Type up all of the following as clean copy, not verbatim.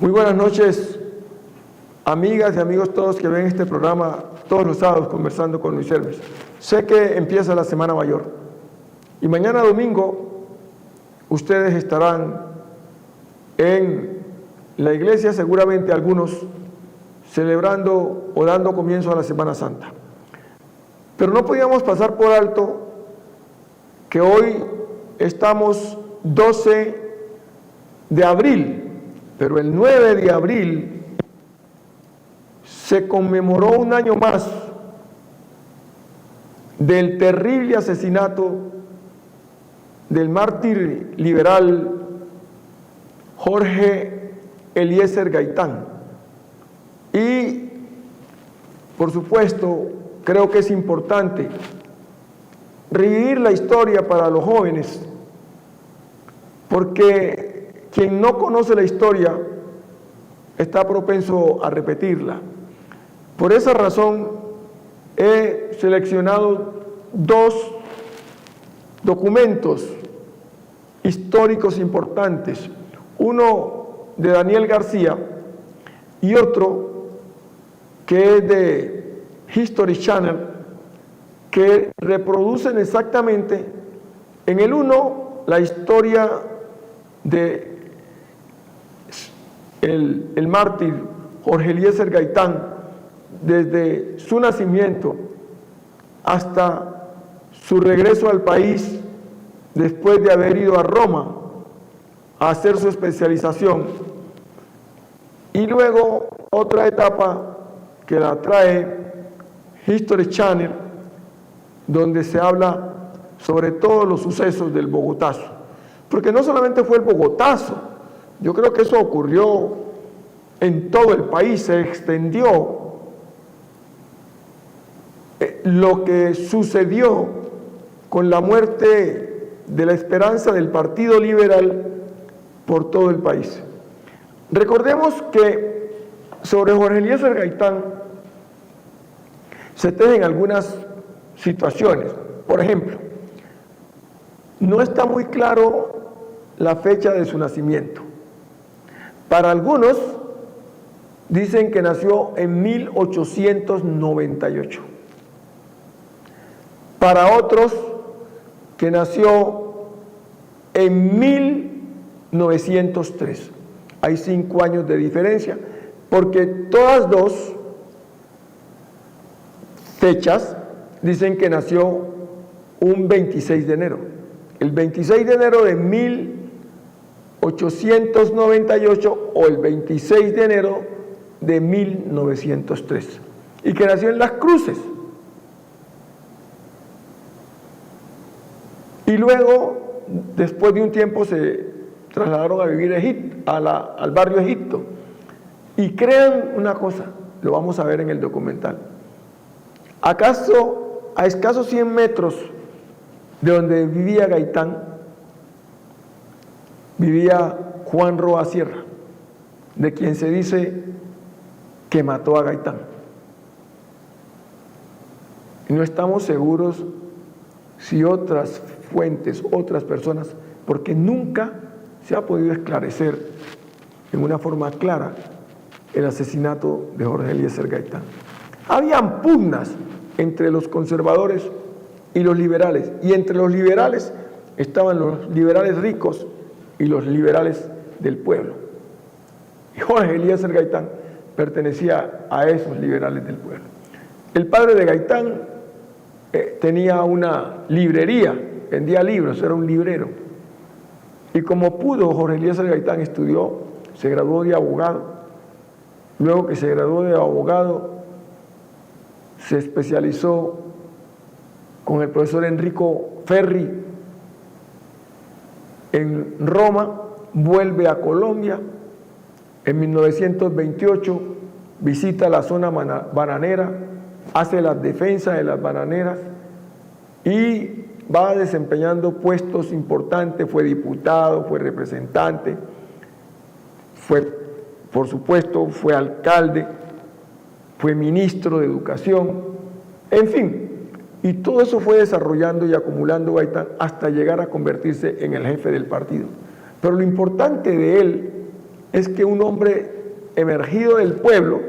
Muy buenas noches, amigas y amigos todos que ven este programa todos los sábados conversando con Luis Hermes. Sé que empieza la Semana Mayor y mañana domingo ustedes estarán en la iglesia, seguramente algunos celebrando o dando comienzo a la Semana Santa. Pero no podíamos pasar por alto que hoy estamos 12 de abril, pero el 9 de abril se conmemoró un año más del terrible asesinato del mártir liberal Jorge Eliezer Gaitán. Y, por supuesto, creo que es importante revivir la historia para los jóvenes, porque quien no conoce la historia está propenso a repetirla. Por esa razón he seleccionado dos documentos históricos importantes, uno de Daniel García y otro que es de History Channel, que reproducen exactamente en el uno la historia de el mártir Jorge Eliezer Gaitán, desde su nacimiento hasta su regreso al país después de haber ido a Roma a hacer su especialización, y luego otra etapa que la trae History Channel, donde se habla sobre todos los sucesos del Bogotazo, porque no solamente fue el Bogotazo, yo creo que eso ocurrió en todo el país, se extendió lo que sucedió con la muerte de la esperanza del Partido Liberal por todo el país. Recordemos que sobre Jorge Eliezer Gaitán se tejen algunas situaciones. Por ejemplo, no está muy claro la fecha de su nacimiento. Para algunos dicen que nació en 1898. Para otros que nació en 1903. Hay 5 años de diferencia, porque todas dos fechas dicen que nació un 26 de enero. El 26 de enero de 1898 o el 26 de enero de 1903. Y que nació en Las Cruces. Y luego, después de un tiempo, se trasladaron a vivir a Egipto, al barrio Egipto. Y crean una cosa, lo vamos a ver en el documental. ¿Acaso a escasos 100 metros de donde vivía Gaitán, vivía Juan Roa Sierra, de quien se dice que mató a Gaitán? Y no estamos seguros si otras fuentes, otras personas, porque nunca se ha podido esclarecer en una forma clara el asesinato de Jorge Eliezer Gaitán. Habían pugnas entre los conservadores y los liberales, y entre los liberales estaban los liberales ricos y los liberales del pueblo. Y Jorge Eliezer Gaitán pertenecía a esos liberales del pueblo. El padre de Gaitán tenía una librería, vendía libros, era un librero. Y como pudo, Jorge Eliezer Gaitán estudió, se graduó de abogado. Luego que se graduó de abogado, se especializó con el profesor Enrico Ferri en Roma, vuelve a Colombia. En 1928 visita la zona bananera, hace la defensa de las bananeras y va desempeñando puestos importantes, fue diputado, fue representante, por supuesto, fue alcalde, fue ministro de Educación, en fin, y todo eso fue desarrollando y acumulando Gaitán hasta llegar a convertirse en el jefe del partido. Pero lo importante de él es que un hombre emergido del pueblo,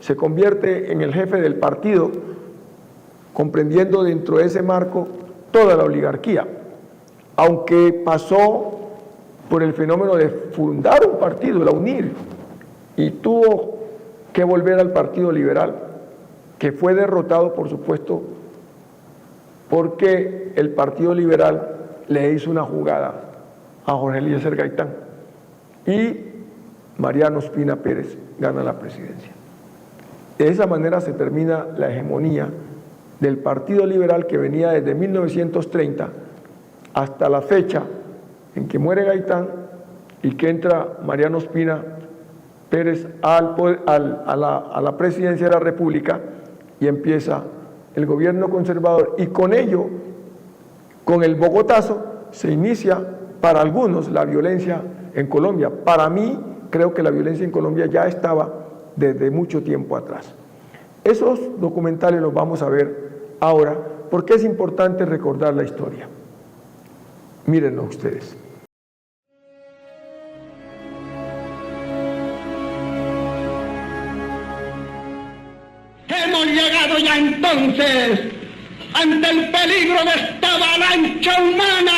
se convierte en el jefe del partido, comprendiendo dentro de ese marco toda la oligarquía, aunque pasó por el fenómeno de fundar un partido, la UNIR, y tuvo que volver al Partido Liberal, que fue derrotado, por supuesto, porque el Partido Liberal le hizo una jugada a Jorge Eliezer Gaitán y Mariano Ospina Pérez gana la presidencia. De esa manera se termina la hegemonía del Partido Liberal, que venía desde 1930 hasta la fecha en que muere Gaitán y que entra Mariano Ospina Pérez a la presidencia de la República, y empieza el gobierno conservador, y con ello, con el Bogotazo, se inicia para algunos la violencia en Colombia. Para mí, creo que la violencia en Colombia ya estaba desde mucho tiempo atrás. Esos documentales los vamos a ver ahora, porque es importante recordar la historia. Mírenlo ustedes. Hemos llegado ya entonces ante el peligro de esta avalancha humana,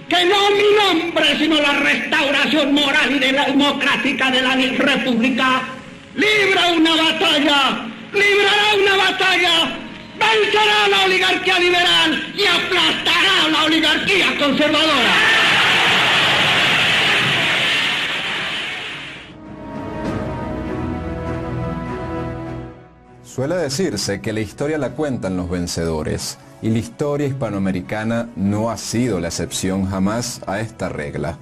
que no mi nombre, sino la restauración moral y democrática de la República libra una batalla, librará una batalla, vencerá a la oligarquía liberal y aplastará a la oligarquía conservadora. Suele decirse que la historia la cuentan los vencedores, y la historia hispanoamericana no ha sido la excepción jamás a esta regla.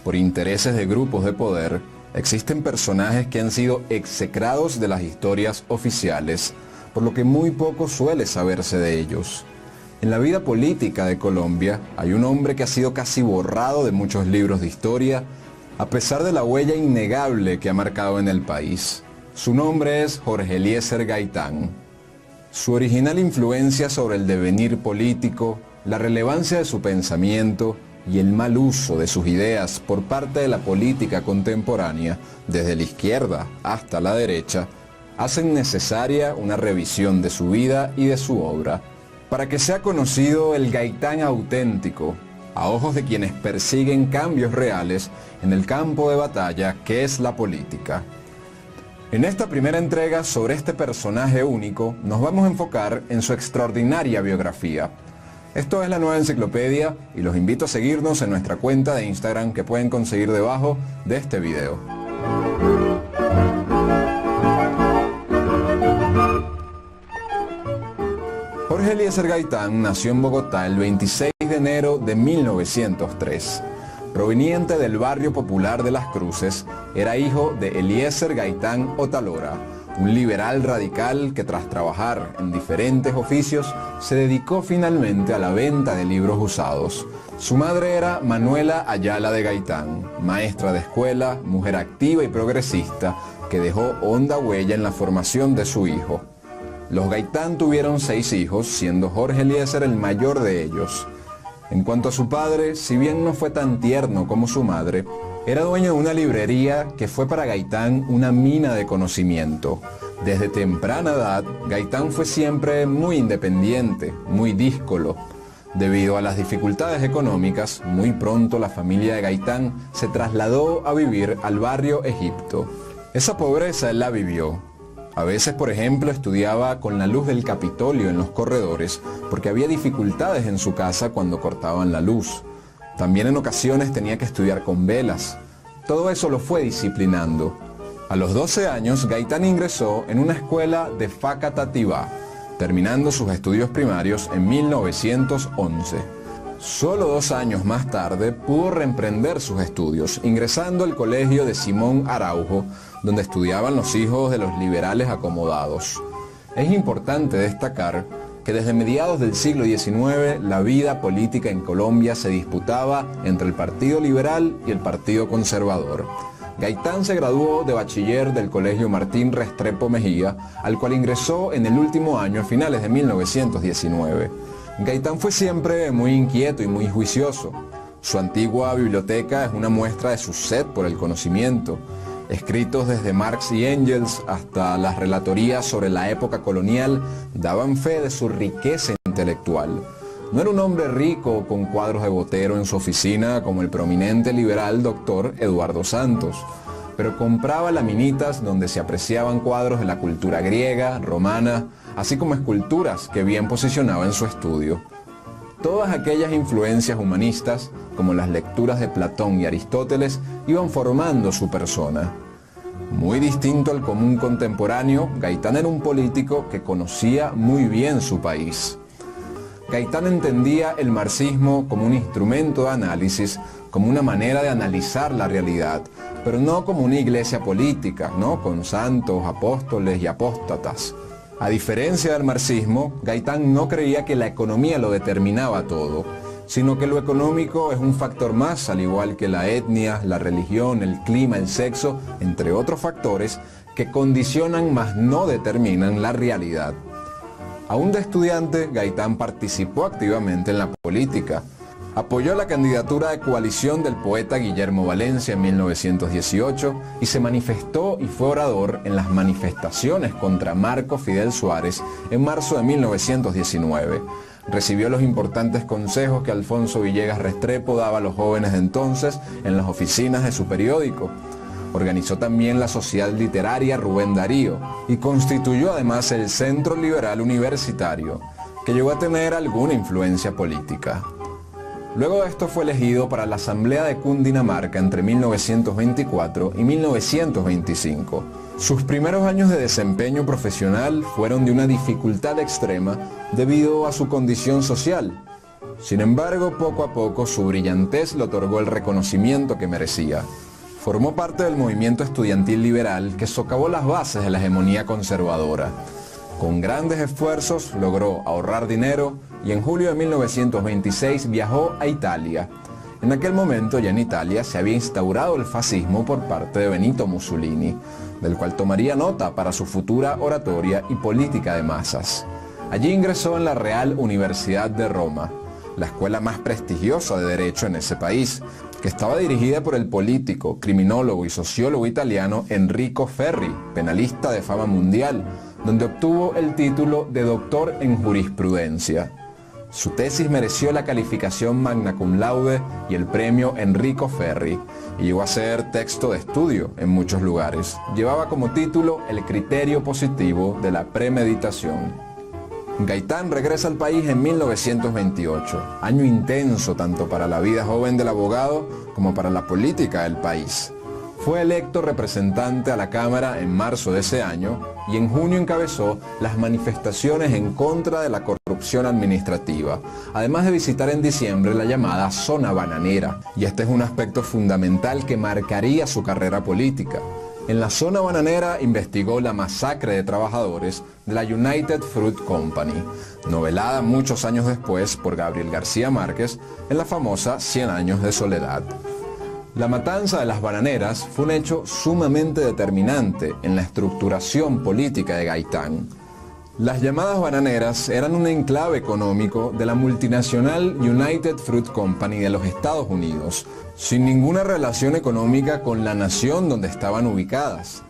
Por intereses de grupos de poder, existen personajes que han sido execrados de las historias oficiales, por lo que muy poco suele saberse de ellos. En la vida política de Colombia hay un hombre que ha sido casi borrado de muchos libros de historia, a pesar de la huella innegable que ha marcado en el país. Su nombre es Jorge Eliezer Gaitán. Su original influencia sobre el devenir político, la relevancia de su pensamiento y el mal uso de sus ideas por parte de la política contemporánea, desde la izquierda hasta la derecha, hacen necesaria una revisión de su vida y de su obra, para que sea conocido el Gaitán auténtico, a ojos de quienes persiguen cambios reales en el campo de batalla que es la política. En esta primera entrega sobre este personaje único, nos vamos a enfocar en su extraordinaria biografía. Esto es La Nueva Enciclopedia y los invito a seguirnos en nuestra cuenta de Instagram, que pueden conseguir debajo de este video. Jorge Eliezer Gaitán nació en Bogotá el 26 de enero de 1903. Proveniente del barrio popular de Las Cruces, era hijo de Eliezer Gaitán Otalora, un liberal radical que tras trabajar en diferentes oficios se dedicó finalmente a la venta de libros usados. Su madre era Manuela Ayala de Gaitán, maestra de escuela, mujer activa y progresista, que dejó honda huella en la formación de su hijo. Los Gaitán tuvieron 6 hijos, siendo Jorge Eliezer el mayor de ellos. En cuanto a su padre, si bien no fue tan tierno como su madre, era dueño de una librería que fue para Gaitán una mina de conocimiento. Desde temprana edad, Gaitán fue siempre muy independiente, muy díscolo. Debido a las dificultades económicas, muy pronto la familia de Gaitán se trasladó a vivir al barrio Egipto. Esa pobreza él la vivió. A veces, por ejemplo, estudiaba con la luz del Capitolio en los corredores porque había dificultades en su casa cuando cortaban la luz. También en ocasiones tenía que estudiar con velas. Todo eso lo fue disciplinando. A los 12 años, Gaitán ingresó en una escuela de Facatativá, terminando sus estudios primarios en 1911. Solo 2 años más tarde pudo reemprender sus estudios, ingresando al colegio de Simón Araujo, donde estudiaban los hijos de los liberales acomodados. Es importante destacar que desde mediados del siglo XIX la vida política en Colombia se disputaba entre el Partido Liberal y el Partido Conservador. Gaitán se graduó de bachiller del Colegio Martín Restrepo Mejía, al cual ingresó en el último año a finales de 1919. Gaitán fue siempre muy inquieto y muy juicioso. Su antigua biblioteca es una muestra de su sed por el conocimiento. Escritos desde Marx y Engels hasta las relatorías sobre la época colonial daban fe de su riqueza intelectual. No era un hombre rico con cuadros de Botero en su oficina como el prominente liberal doctor Eduardo Santos, pero compraba laminitas donde se apreciaban cuadros de la cultura griega, romana, así como esculturas que bien posicionaba en su estudio. Todas aquellas influencias humanistas, como las lecturas de Platón y Aristóteles, iban formando su persona. Muy distinto al común contemporáneo, Gaitán era un político que conocía muy bien su país. Gaitán entendía el marxismo como un instrumento de análisis, como una manera de analizar la realidad, pero no como una iglesia política, ¿no? Con santos, apóstoles y apóstatas. A diferencia del marxismo, Gaitán no creía que la economía lo determinaba todo, sino que lo económico es un factor más, al igual que la etnia, la religión, el clima, el sexo, entre otros factores que condicionan mas no determinan la realidad. Aún de estudiante, Gaitán participó activamente en la política. Apoyó la candidatura de coalición del poeta Guillermo Valencia en 1918 y se manifestó y fue orador en las manifestaciones contra Marco Fidel Suárez en marzo de 1919. Recibió los importantes consejos que Alfonso Villegas Restrepo daba a los jóvenes de entonces en las oficinas de su periódico. Organizó también la Sociedad Literaria Rubén Darío y constituyó además el Centro Liberal Universitario, que llegó a tener alguna influencia política. Luego de esto fue elegido para la Asamblea de Cundinamarca entre 1924 y 1925. Sus primeros años de desempeño profesional fueron de una dificultad extrema debido a su condición social. Sin embargo, poco a poco su brillantez le otorgó el reconocimiento que merecía. Formó parte del movimiento estudiantil liberal que socavó las bases de la hegemonía conservadora. Con grandes esfuerzos logró ahorrar dinero y en julio de 1926 viajó a Italia. En aquel momento ya en Italia se había instaurado el fascismo por parte de Benito Mussolini, del cual tomaría nota para su futura oratoria y política de masas. Allí ingresó en la Real Universidad de Roma, la escuela más prestigiosa de derecho en ese país, que estaba dirigida por el político, criminólogo y sociólogo italiano Enrico Ferri, penalista de fama mundial, donde obtuvo el título de doctor en jurisprudencia. Su tesis mereció la calificación magna cum laude y el premio Enrico Ferri, y llegó a ser texto de estudio en muchos lugares. Llevaba como título El criterio positivo de la premeditación. Gaitán regresa al país en 1928, año intenso tanto para la vida joven del abogado como para la política del país. Fue electo representante a la Cámara en marzo de ese año y en junio encabezó las manifestaciones en contra de la corrupción administrativa, además de visitar en diciembre la llamada Zona Bananera, y este es un aspecto fundamental que marcaría su carrera política. En la Zona Bananera investigó la masacre de trabajadores de la United Fruit Company, novelada muchos años después por Gabriel García Márquez en la famosa 100 años de soledad. La matanza de las bananeras fue un hecho sumamente determinante en la estructuración política de Gaitán. Las llamadas bananeras eran un enclave económico de la multinacional United Fruit Company de los Estados Unidos, sin ninguna relación económica con la nación donde estaban ubicadas.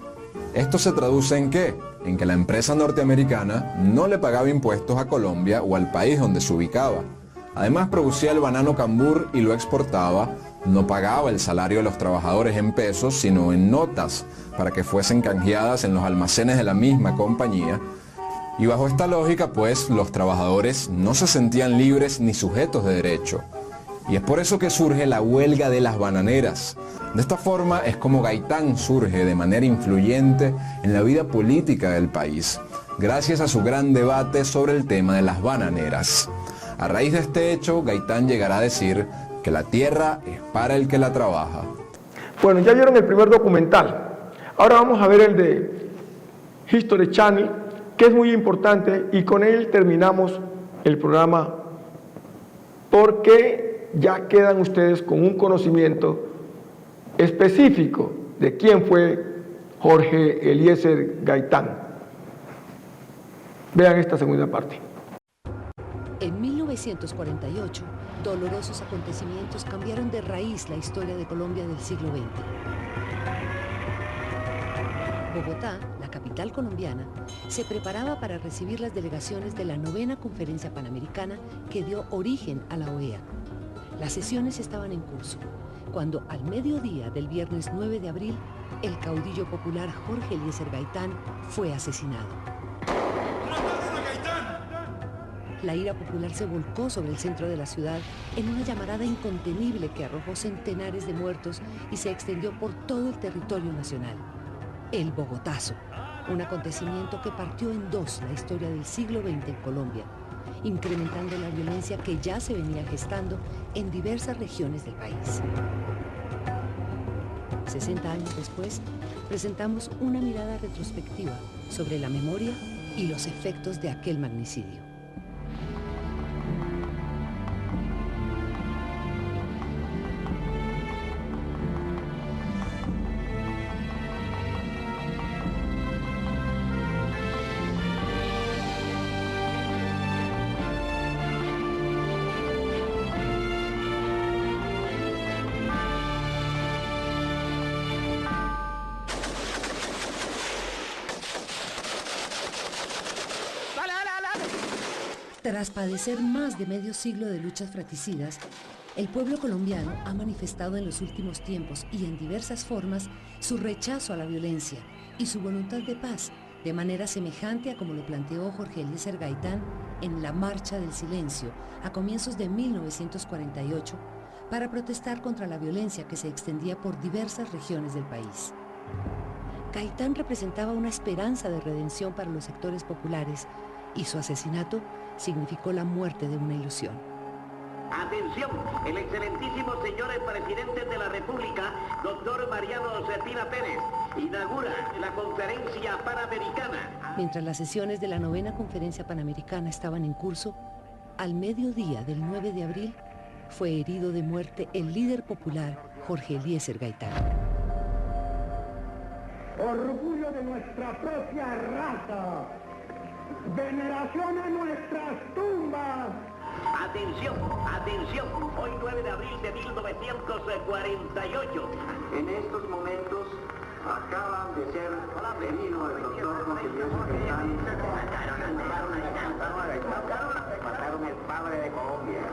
¿Esto se traduce en qué? En que la empresa norteamericana no le pagaba impuestos a Colombia o al país donde se ubicaba. Además producía el banano cambur y lo exportaba, no pagaba el salario de los trabajadores en pesos, sino en notas, para que fuesen canjeadas en los almacenes de la misma compañía. Y bajo esta lógica, pues, los trabajadores no se sentían libres ni sujetos de derecho. Y es por eso que surge la huelga de las bananeras. De esta forma es como Gaitán surge de manera influyente en la vida política del país, gracias a su gran debate sobre el tema de las bananeras. A raíz de este hecho, Gaitán llegará a decir que la tierra es para el que la trabaja. Bueno, ya vieron el primer documental. Ahora vamos a ver el de History Channel, que es muy importante, y con él terminamos el programa porque ya quedan ustedes con un conocimiento específico de quién fue Jorge Eliezer Gaitán. Vean esta segunda parte. En 1948, dolorosos acontecimientos cambiaron de raíz la historia de Colombia del siglo XX. Bogotá, la capital colombiana, se preparaba para recibir las delegaciones de la 9ª Conferencia Panamericana que dio origen a la OEA. Las sesiones estaban en curso, cuando al mediodía del viernes 9 de abril, el caudillo popular Jorge Eliezer Gaitán fue asesinado. La ira popular se volcó sobre el centro de la ciudad en una llamarada incontenible que arrojó centenares de muertos y se extendió por todo el territorio nacional. El Bogotazo, un acontecimiento que partió en dos la historia del siglo XX en Colombia, incrementando la violencia que ya se venía gestando en diversas regiones del país. 60 años después, presentamos una mirada retrospectiva sobre la memoria y los efectos de aquel magnicidio. Tras padecer más de medio siglo de luchas fratricidas, el pueblo colombiano ha manifestado en los últimos tiempos y en diversas formas su rechazo a la violencia y su voluntad de paz, de manera semejante a como lo planteó Jorge Eliezer Gaitán en la Marcha del Silencio a comienzos de 1948 para protestar contra la violencia que se extendía por diversas regiones del país. Gaitán representaba una esperanza de redención para los sectores populares y su asesinato significó la muerte de una ilusión. Atención, el excelentísimo señor presidente de la República, doctor Mariano Cepina Pérez, inaugura la conferencia panamericana. Mientras las sesiones de la 9ª Conferencia Panamericana estaban en curso, al mediodía del 9 de abril fue herido de muerte el líder popular Jorge Eliezer Gaitán. Orgullo de nuestra propia raza. Veneración a nuestras tumbas. Atención, atención, hoy 9 de abril de 1948. En estos momentos acaban de ser herido el doctor Jorge Eliezer Gaitán. Mataron al padre de Colombia.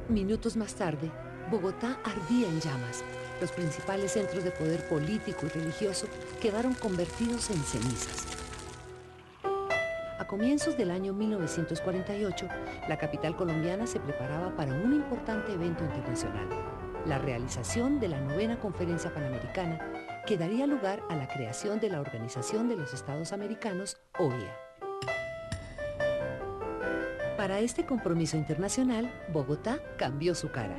Minutos más tarde, Bogotá ardía en llamas. Los principales centros de poder político y religioso quedaron convertidos en cenizas. A comienzos del año 1948, la capital colombiana se preparaba para un importante evento internacional, la realización de la 9ª Conferencia Panamericana, que daría lugar a la creación de la Organización de los Estados Americanos, OEA. Para este compromiso internacional, Bogotá cambió su cara.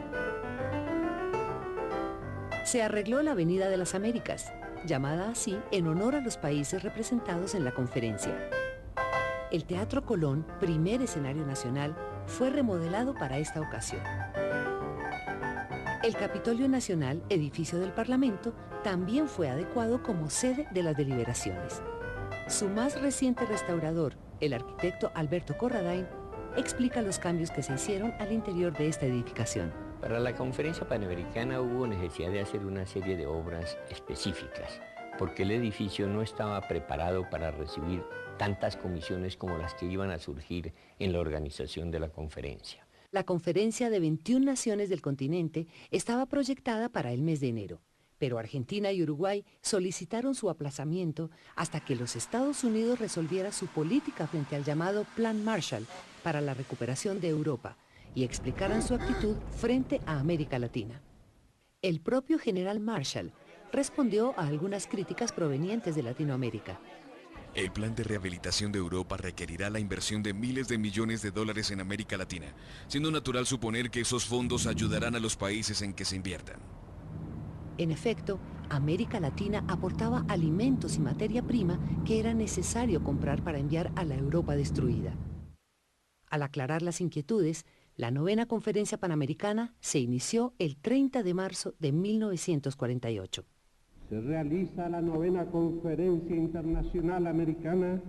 Se arregló la Avenida de las Américas, llamada así en honor a los países representados en la conferencia. El Teatro Colón, primer escenario nacional, fue remodelado para esta ocasión. El Capitolio Nacional, edificio del Parlamento, también fue adecuado como sede de las deliberaciones. Su más reciente restaurador, el arquitecto Alberto Corradain, explica los cambios que se hicieron al interior de esta edificación. Para la Conferencia Panamericana hubo necesidad de hacer una serie de obras específicas, porque el edificio no estaba preparado para recibir tantas comisiones como las que iban a surgir en la organización de la conferencia. La conferencia de 21 naciones del continente estaba proyectada para el mes de enero, pero Argentina y Uruguay solicitaron su aplazamiento hasta que los Estados Unidos resolviera su política frente al llamado Plan Marshall para la recuperación de Europa y explicaran su actitud frente a América Latina. El propio general Marshall respondió a algunas críticas provenientes de Latinoamérica. El plan de rehabilitación de Europa requerirá la inversión de miles de millones de dólares en América Latina, siendo natural suponer que esos fondos ayudarán a los países en que se inviertan. En efecto, América Latina aportaba alimentos y materia prima que era necesario comprar para enviar a la Europa destruida. Al aclarar las inquietudes, la 9ª Conferencia Panamericana se inició el 30 de marzo de 1948. Se realiza la 9ª Conferencia Internacional Americana,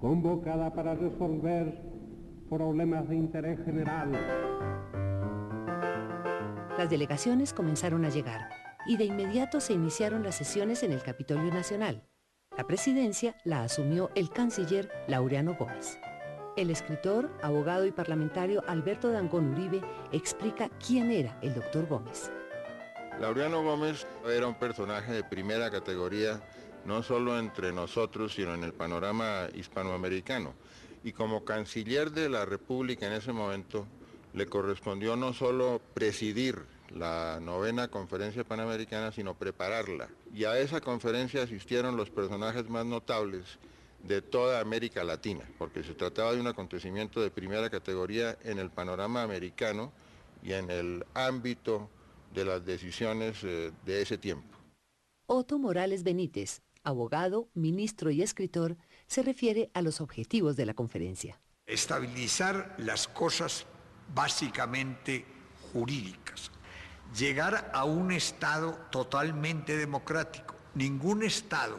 convocada para resolver problemas de interés general. Las delegaciones comenzaron a llegar. y de inmediato se iniciaron las sesiones en el Capitolio Nacional. La presidencia la asumió el canciller Laureano Gómez. El escritor, abogado y parlamentario Alberto Dangond Uribe explica quién era el doctor Gómez. Laureano Gómez era un personaje de primera categoría, no solo entre nosotros, sino en el panorama hispanoamericano. Y como canciller de la República en ese momento, le correspondió no solo presidir la 9ª Conferencia Panamericana, sino prepararla. Y a esa conferencia asistieron los personajes más notables de toda América Latina, porque se trataba de un acontecimiento de primera categoría en el panorama americano y en el ámbito de las decisiones de ese tiempo. Otto Morales Benítez, abogado, ministro y escritor, se refiere a los objetivos de la conferencia. Estabilizar las cosas básicamente jurídicas. Llegar a un Estado totalmente democrático. Ningún Estado,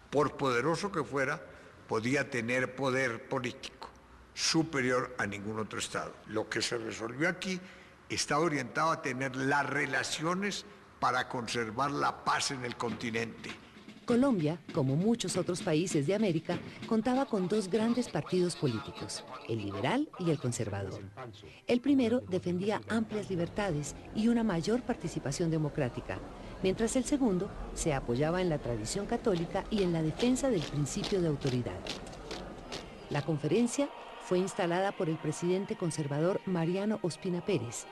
por poderoso que fuera, podía tener poder político superior a ningún otro Estado. Lo que se resolvió aquí está orientado a tener las relaciones para conservar la paz en el continente. Colombia, como muchos otros países de América, contaba con dos grandes partidos políticos, el liberal y el conservador. El primero defendía amplias libertades y una mayor participación democrática, mientras el segundo se apoyaba en la tradición católica y en la defensa del principio de autoridad. La conferencia fue instalada por el presidente conservador Mariano Ospina Pérez,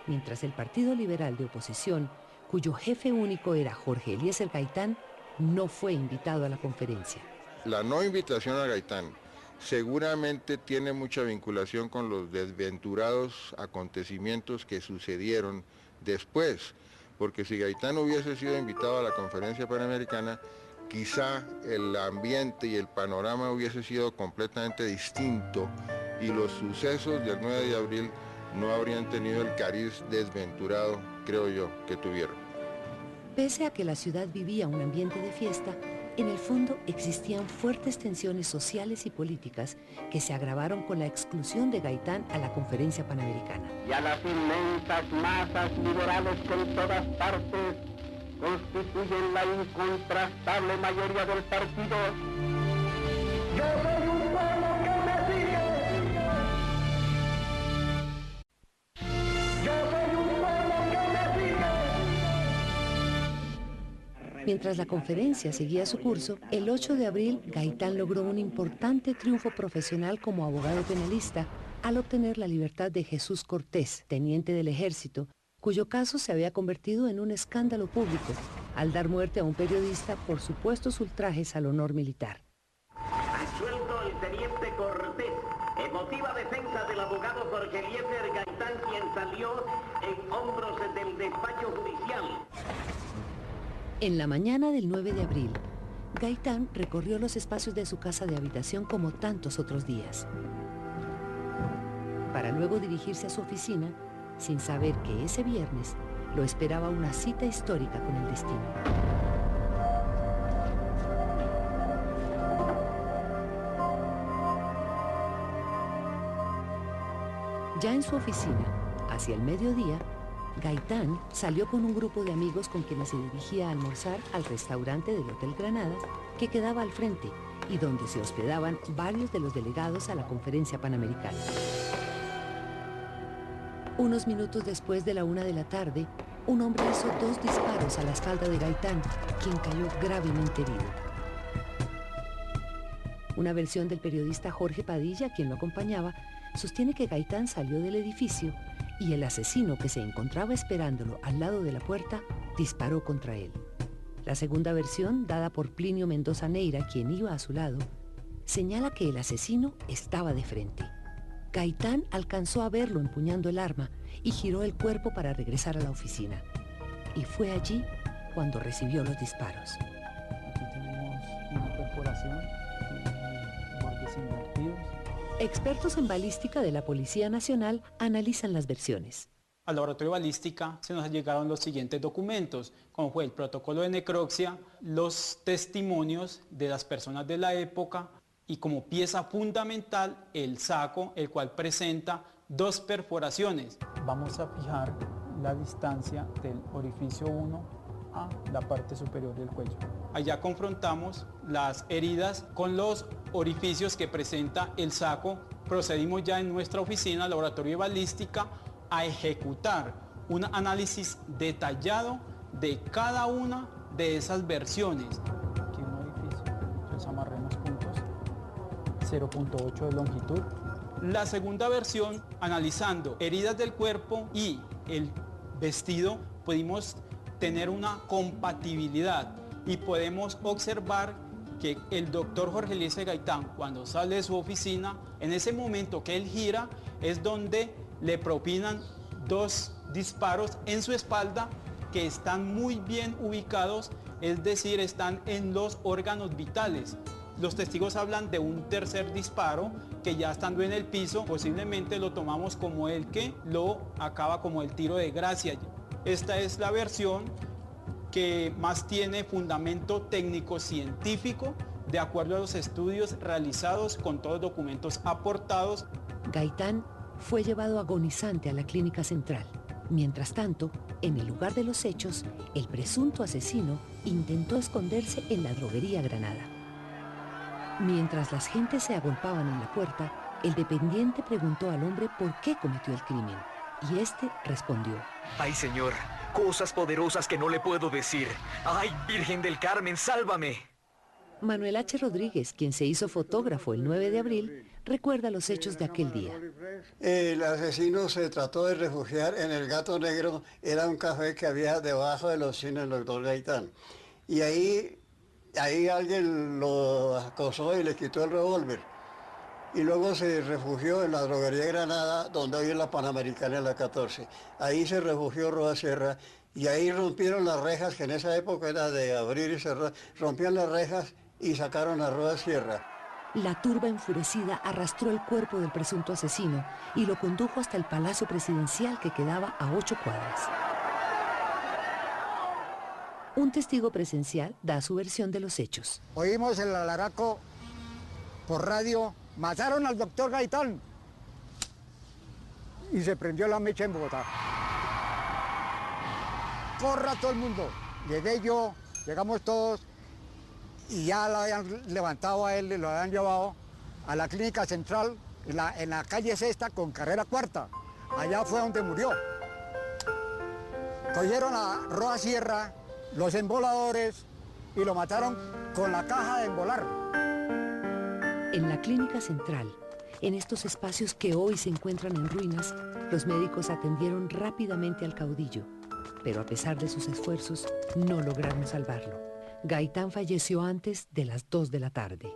mientras el Partido Liberal de oposición, cuyo jefe único era Jorge Eliezer Gaitán, no fue invitado a la conferencia. La no invitación a Gaitán seguramente tiene mucha vinculación con los desventurados acontecimientos que sucedieron después, porque si Gaitán hubiese sido invitado a la conferencia panamericana, quizá el ambiente y el panorama hubiese sido completamente distinto y los sucesos del 9 de abril no habrían tenido el cariz desventurado, creo yo, que tuvieron. Pese a que la ciudad vivía un ambiente de fiesta, en el fondo existían fuertes tensiones sociales y políticas que se agravaron con la exclusión de Gaitán a la conferencia panamericana. Y a las inmensas masas liberales que en todas partes constituyen la incontrastable mayoría del partido. Yo soy un pueblo que me sigue. Yo soy un pueblo que me sigue. Mientras la conferencia seguía su curso, el 8 de abril Gaitán logró un importante triunfo profesional como abogado penalista al obtener la libertad de Jesús Cortés, teniente del ejército, cuyo caso se había convertido en un escándalo público al dar muerte a un periodista por supuestos ultrajes al honor militar. Absuelto el teniente Cortés, emotiva defensa del abogado Jorge Eliezer Gaitán, quien salió en hombros del despacho judicial. En la mañana del 9 de abril, Gaitán recorrió los espacios de su casa de habitación como tantos otros días, para luego dirigirse a su oficina sin saber que ese viernes lo esperaba una cita histórica con el destino. Ya en su oficina, hacia el mediodía, Gaitán salió con un grupo de amigos con quienes se dirigía a almorzar al restaurante del Hotel Granada, que quedaba al frente y donde se hospedaban varios de los delegados a la conferencia panamericana. Unos minutos después de la 1 de la tarde, un hombre hizo 2 disparos a la espalda de Gaitán, quien cayó gravemente herido. Una versión del periodista Jorge Padilla, quien lo acompañaba, sostiene que Gaitán salió del edificio y el asesino que se encontraba esperándolo al lado de la puerta disparó contra él. La segunda versión, dada por Plinio Mendoza Neira, quien iba a su lado, señala que el asesino estaba de frente. Gaitán alcanzó a verlo empuñando el arma y giró el cuerpo para regresar a la oficina. Y fue allí cuando recibió los disparos. Aquí tenemos una perforación, bordes invertidos. Expertos en balística de la Policía Nacional analizan las versiones. Al laboratorio de balística se nos llegaron los siguientes documentos, como fue el protocolo de necropsia, los testimonios de las personas de la época y como pieza fundamental el saco, el cual presenta 2 perforaciones. Vamos a fijar la distancia del orificio 1 a la parte superior del cuello. Allá confrontamos las heridas con los orificios que presenta el saco. Procedimos ya en nuestra oficina, laboratorio de balística, a ejecutar un análisis detallado de cada una de esas versiones. Aquí un orificio, entonces amarremos puntos, 0.8 de longitud. La segunda versión, analizando heridas del cuerpo y el vestido, pudimos tener una compatibilidad y podemos observar que el doctor Jorge Eliezer Gaitán, cuando sale de su oficina, en ese momento que él gira, es donde le propinan 2 disparos en su espalda que están muy bien ubicados, es decir, están en los órganos vitales. Los testigos hablan de un tercer disparo que ya estando en el piso, posiblemente lo tomamos como el que lo acaba como el tiro de gracia. Esta es la versión que más tiene fundamento técnico-científico, de acuerdo a los estudios realizados con todos los documentos aportados. Gaitán fue llevado agonizante a la clínica central. Mientras tanto, en el lugar de los hechos, el presunto asesino intentó esconderse en la droguería Granada. Mientras las gentes se agolpaban en la puerta, el dependiente preguntó al hombre por qué cometió el crimen, y este respondió: ¡Ay, señor! Cosas poderosas que no le puedo decir. ¡Ay, Virgen del Carmen, sálvame! Manuel H. Rodríguez, quien se hizo fotógrafo el 9 de abril, recuerda los hechos de aquel día. El asesino se trató de refugiar en el Gato Negro, era un café que había debajo de los cines del doctor Gaitán. Y ahí alguien lo acosó y le quitó el revólver. Y luego se refugió en la droguería Granada, donde hoy es la Panamericana en la 14. Ahí se refugió Roa Sierra y ahí rompieron las rejas, que en esa época era de abrir y cerrar. Rompían las rejas y sacaron a Roa Sierra. La turba enfurecida arrastró el cuerpo del presunto asesino y lo condujo hasta el Palacio Presidencial, que quedaba a 8 cuadras. Un testigo presencial da su versión de los hechos. Oímos el alaraco por radio: mataron al doctor Gaitán. Y se prendió la mecha en Bogotá. Corra todo el mundo. Llegué yo, llegamos todos y ya lo habían levantado a él, lo habían llevado a la clínica central en la calle Sexta con carrera Cuarta. Allá fue donde murió. Cogieron a Roa Sierra, los emboladores, y lo mataron con la caja de embolar. En la clínica central, en estos espacios que hoy se encuentran en ruinas, los médicos atendieron rápidamente al caudillo, pero a pesar de sus esfuerzos, no lograron salvarlo. Gaitán falleció antes de las 2 de la tarde.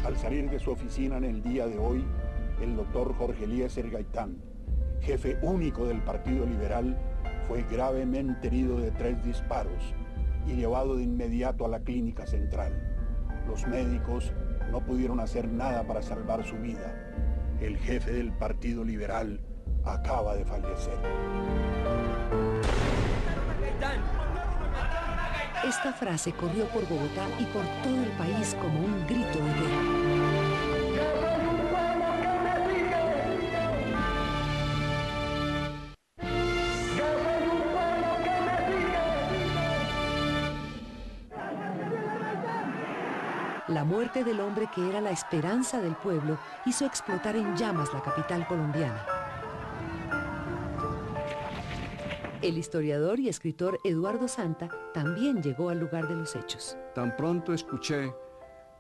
Al salir de su oficina en el día de hoy, el doctor Jorge Eliezer Gaitán, jefe único del Partido Liberal, fue gravemente herido de 3 disparos y llevado de inmediato a la clínica central. Los médicos no pudieron hacer nada para salvar su vida. El jefe del Partido Liberal acaba de fallecer. Esta frase corrió por Bogotá y por todo el país como un grito de guerra. La muerte del hombre que era la esperanza del pueblo hizo explotar en llamas la capital colombiana. El historiador y escritor Eduardo Santa también llegó al lugar de los hechos. Tan pronto escuché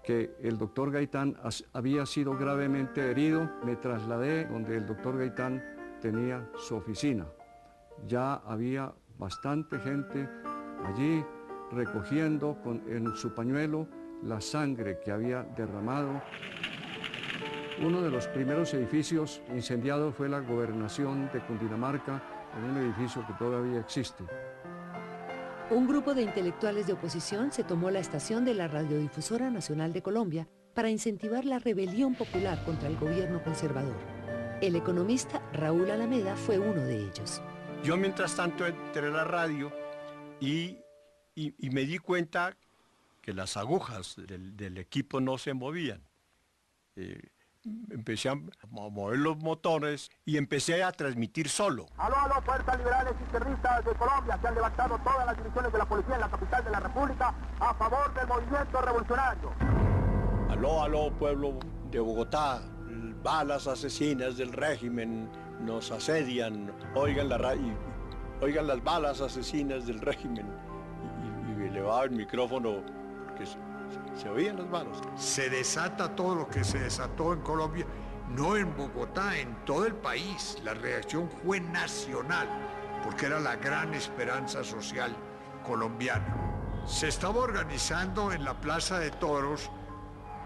que el doctor Gaitán había sido gravemente herido, me trasladé donde el doctor Gaitán tenía su oficina. Ya había bastante gente allí recogiendo en su pañuelo la sangre que había derramado. Uno de los primeros edificios incendiados fue la gobernación de Cundinamarca, en un edificio que todavía existe. Un grupo de intelectuales de oposición se tomó la estación de la Radiodifusora Nacional de Colombia para incentivar la rebelión popular contra el gobierno conservador. El economista Raúl Alameda fue uno de ellos. Yo mientras tanto entré a la radio y me di cuenta que las agujas del equipo no se movían. empecé a mover los motores y empecé a transmitir solo. Aló, fuerzas liberales izquierdistas de Colombia, se han levantado todas las divisiones de la policía en la capital de la República a favor del movimiento revolucionario. Aló, pueblo de Bogotá, balas asesinas del régimen nos asedian, oigan las balas asesinas del régimen. Y elevaba el micrófono porque se oían las balas. Se desata todo lo que se desató en Colombia, no en Bogotá, en todo el país. La reacción fue nacional, porque era la gran esperanza social colombiana. Se estaba organizando en la Plaza de Toros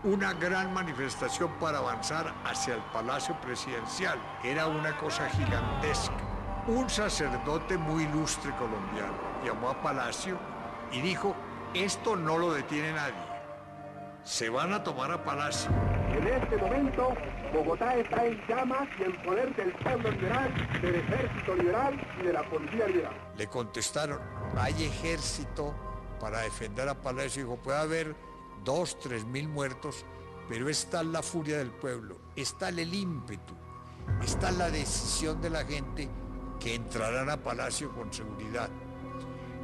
una gran manifestación para avanzar hacia el Palacio Presidencial. Era una cosa gigantesca. Un sacerdote muy ilustre colombiano llamó a Palacio y dijo, esto no lo detiene nadie. Se van a tomar a Palacio. En este momento, Bogotá está en llamas y en poder del pueblo liberal, del ejército liberal y de la policía liberal. Le contestaron, hay ejército para defender a Palacio. Dijo, puede haber 2, 3 mil muertos, pero está la furia del pueblo, está el ímpetu, está la decisión de la gente que entrarán a Palacio con seguridad.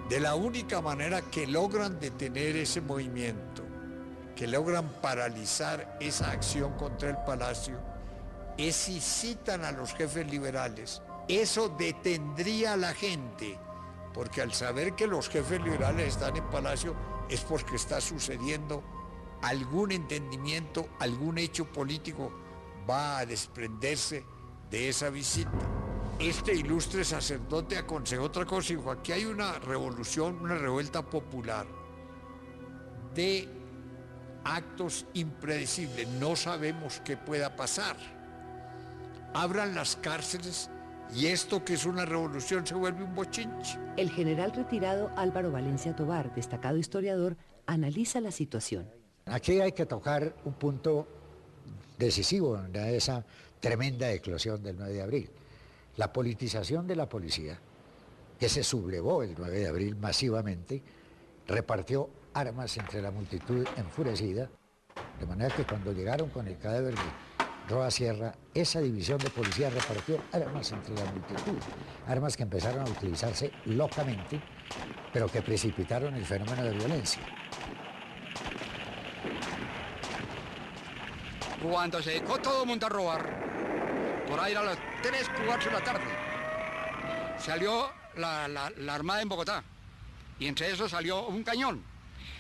De la única manera que logran detener ese movimiento, que logran paralizar esa acción contra el Palacio, es si citan a los jefes liberales. Eso detendría a la gente, porque al saber que los jefes liberales están en Palacio, es porque está sucediendo algún entendimiento, algún hecho político va a desprenderse de esa visita. Este ilustre sacerdote aconsejó otra cosa, dijo, aquí hay una revolución, una revuelta popular de actos impredecibles, no sabemos qué pueda pasar. Abran las cárceles y esto que es una revolución se vuelve un bochinche. El general retirado Álvaro Valencia Tovar, destacado historiador, analiza la situación. Aquí hay que tocar un punto decisivo de esa tremenda eclosión del 9 de abril. La politización de la policía, que se sublevó el 9 de abril masivamente, repartió armas entre la multitud enfurecida, de manera que cuando llegaron con el cadáver de Roa Sierra, esa división de policía repartió armas entre la multitud, armas que empezaron a utilizarse locamente, pero que precipitaron el fenómeno de violencia. Cuando se dedicó todo el mundo a robar, por ahí a las 3, 4 de la tarde, salió la Armada en Bogotá, y entre eso salió un cañón,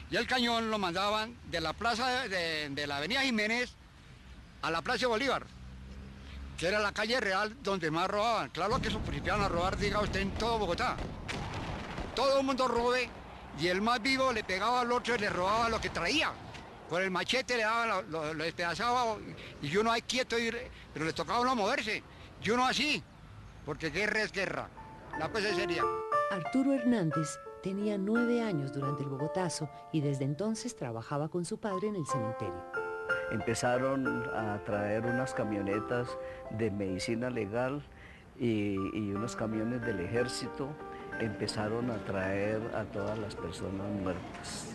y el cañón lo mandaban de la plaza de la avenida Jiménez a la Plaza Bolívar, que era la calle real donde más robaban. Claro que eso principiaron a robar, diga usted, en todo Bogotá. Todo el mundo robe, y el más vivo le pegaba al otro y le robaba lo que traía. Con el machete le daba, lo despedazaba, y uno ahí quieto, pero le tocaba a uno moverse. Y uno así, porque guerra es guerra. La cosa sería. Arturo Hernández tenía 9 años durante el Bogotazo y desde entonces trabajaba con su padre en el cementerio. Empezaron a traer unas camionetas de medicina legal y unos camiones del ejército. Empezaron a traer a todas las personas muertas.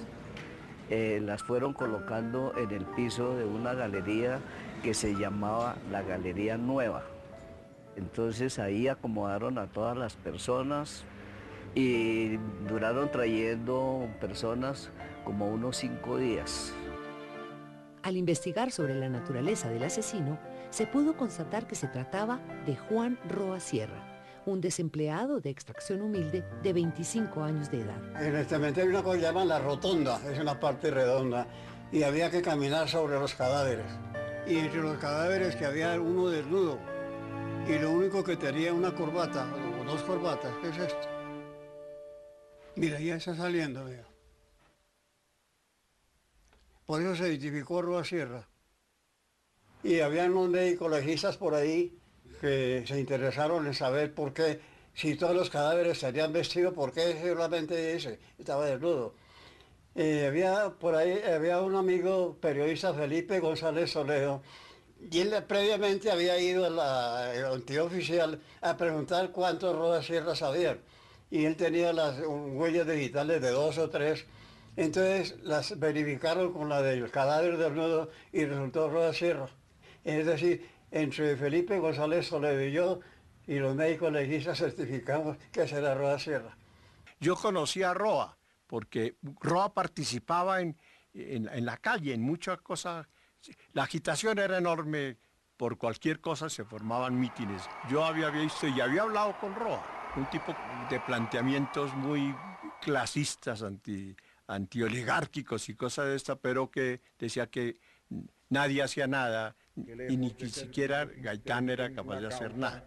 Las fueron colocando en el piso de una galería que se llamaba la Galería Nueva. Entonces ahí acomodaron a todas las personas y duraron trayendo personas como unos 5 días. Al investigar sobre la naturaleza del asesino, se pudo constatar que se trataba de Juan Roa Sierra, un desempleado de extracción humilde de 25 años de edad. En el cementerio hay una cosa que llaman la rotonda, es una parte redonda, y había que caminar sobre los cadáveres. Y entre los cadáveres que había uno desnudo, y lo único que tenía una corbata, o 2 corbatas, ¿qué es esto? Mira, ya está saliendo, mira. Por eso se identificó Roa Sierra. Y había unos médicos legistas por ahí que se interesaron en saber por qué, si todos los cadáveres estarían vestidos, por qué solamente ese estaba desnudo. Por ahí había un amigo periodista, Felipe González Toledo, y él previamente había ido a la entidad oficial a preguntar cuántos Roa Sierra sabían. Y él tenía las huellas digitales de 2 o 3. Entonces las verificaron con la del cadáver desnudo y resultó Roa Sierra. Es decir, entre Felipe González Toledo y yo y los médicos legistas certificamos que será Roa Sierra. Yo conocí a Roa porque Roa participaba en la calle, en muchas cosas. La agitación era enorme, por cualquier cosa se formaban mítines. Yo había visto y había hablado con Roa, un tipo de planteamientos muy clasistas, antioligárquicos y cosas de esta, pero que decía que nadie hacía nada y ni siquiera Gaitán era capaz de hacer nada.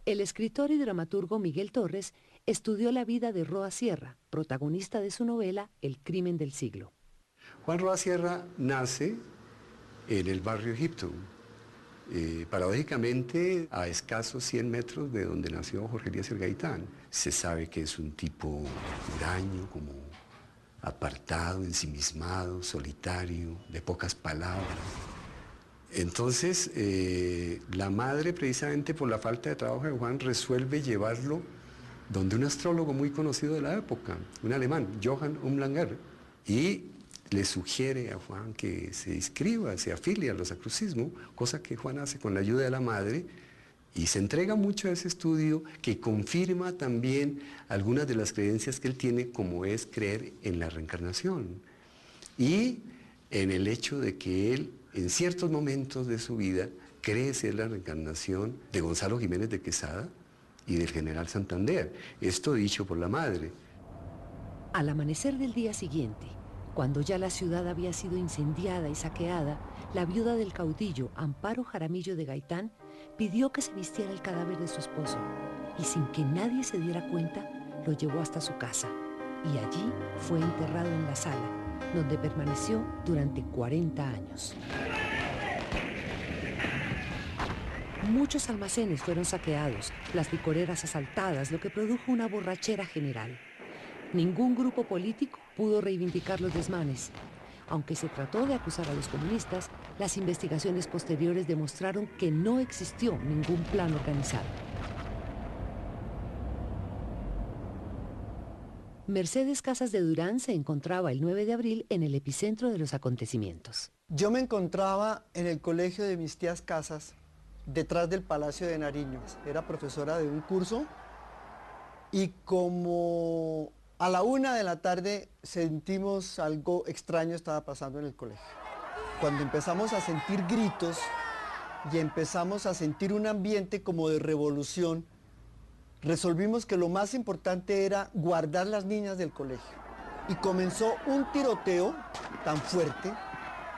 El escritor y dramaturgo Miguel Torres estudió la vida de Roa Sierra, protagonista de su novela El crimen del siglo. Juan Roa Sierra nace en el barrio Egipto, paradójicamente a escasos 100 metros de donde nació Jorge Eliezer Gaitán. Se sabe que es un tipo huraño, como apartado, ensimismado, solitario, de pocas palabras. Entonces, la madre, precisamente por la falta de trabajo de Juan, resuelve llevarlo donde un astrólogo muy conocido de la época, un alemán, Johann Umlanger, y le sugiere a Juan que se inscriba, se afilie al rosacrucismo, cosa que Juan hace con la ayuda de la madre, y se entrega mucho a ese estudio que confirma también algunas de las creencias que él tiene, como es creer en la reencarnación y en el hecho de que él, en ciertos momentos de su vida, cree ser la reencarnación de Gonzalo Jiménez de Quesada y del general Santander. Esto dicho por la madre. Al amanecer del día siguiente, cuando ya la ciudad había sido incendiada y saqueada, la viuda del caudillo, Amparo Jaramillo de Gaitán, pidió que se vistiera el cadáver de su esposo y sin que nadie se diera cuenta, lo llevó hasta su casa y allí fue enterrado en la sala, donde permaneció durante 40 años. Muchos almacenes fueron saqueados, las licoreras asaltadas, lo que produjo una borrachera general. Ningún grupo político pudo reivindicar los desmanes. Aunque se trató de acusar a los comunistas, las investigaciones posteriores demostraron que no existió ningún plan organizado. Mercedes Casas de Durán se encontraba el 9 de abril en el epicentro de los acontecimientos. Yo me encontraba en el colegio de mis tías Casas, detrás del Palacio de Nariño. Era profesora de un curso y como a la 1 de la tarde sentimos algo extraño estaba pasando en el colegio. Cuando empezamos a sentir gritos y empezamos a sentir un ambiente como de revolución, resolvimos que lo más importante era guardar las niñas del colegio. Y comenzó un tiroteo tan fuerte